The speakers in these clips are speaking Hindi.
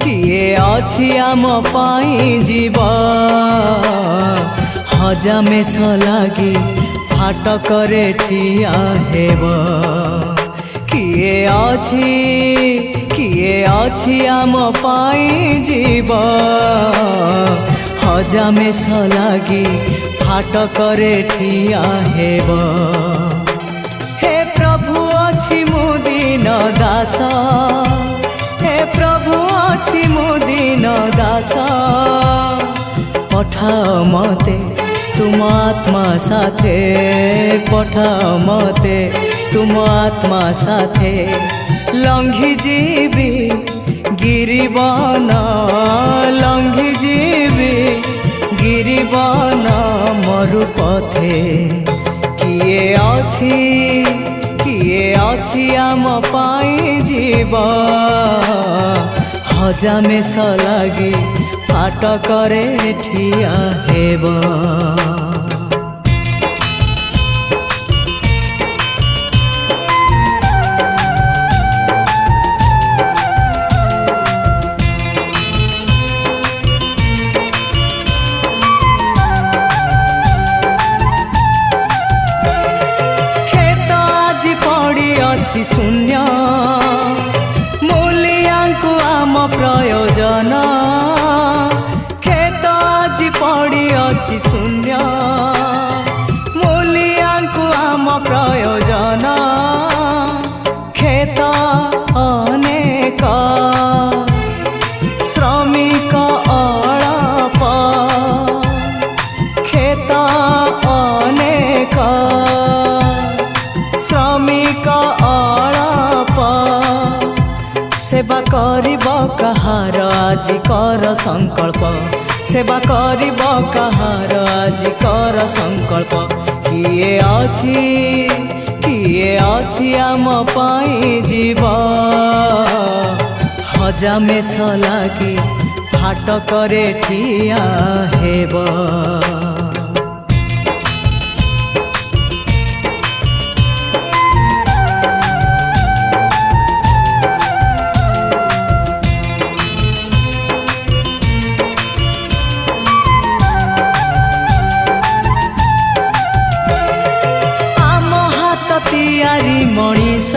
किए अछि आम पाई जीव हजामेश लागी फाटकरे ठिया हेब। किए अछि आम पाई जीव हजामेश लागी फाटकरे ठिया हेब। हे प्रभु अछि मु दीन दास, हे प्रभु अछि मु दीन दास, पठाओ मते तुम आत्मा साथे, पठाओ मते तुम आत्मा साथे। लंघी जीवी गिरिबन, लंघी जीवी गिरिबन मरु पथे। किए अछि आम पाई जीव हजामेश लागी फाटकरे ठिया हेब। अछि शून्य मूलियांकु आम प्रयोजन, खेत आज पड़ी अछि शून्य मूलियांकु आम प्रयोजन। खेत अनेक श्रमिक अल्प, खेत अनेक श्रमिक अल्प। सेवा करिब कहार आज कर संकल्प, सेवा करिब कहार आज कर संकल्प। किए अछि आम पाई जीव हजामेश लागी फाटकरे ठिया हेब। तियारी मनीष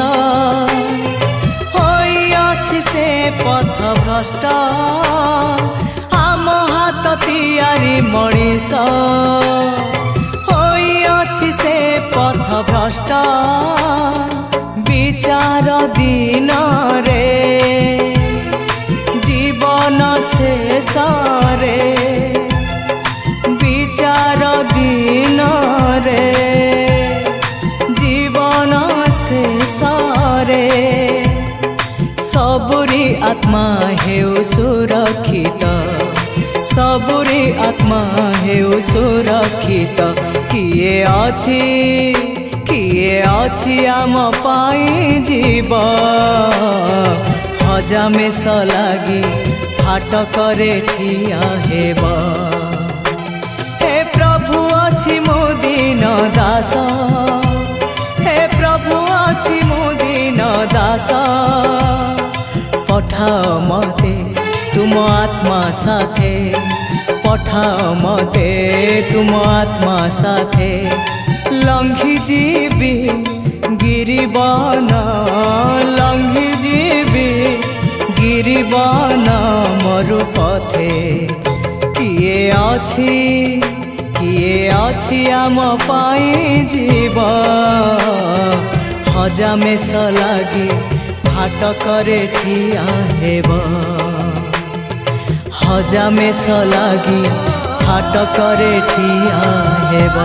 होई अछि से पथ भ्रष्ट, आम हाथ तियारी मनीष होई अछि से पथ भ्रष्ट। विचार दिन रे जीवन शेष रे, विचार दिन रे शेषरे। सबुरी आत्मा हेउ सुरक्षित, सबुरी आत्मा हेउ सुरक्षित। किए अछि आम पाई जीव हजामेश लागी फाटकरे ठिया हेब। हे प्रभु अछि मु दीन दास, हे प्रभु अछि मु दीन दास, पठाओ मते तुम आत्मा साथे, पठाओ मते तुम आत्मा साथे। लंघी जीवी गिरिबन, लंघी जीवी गिरिबन मरु पथे। किए अछि आम पाई जीव हजामेश लागी फाटकरे ठिया हेब। हजामेश लागी फाटकरे ठिया हेब।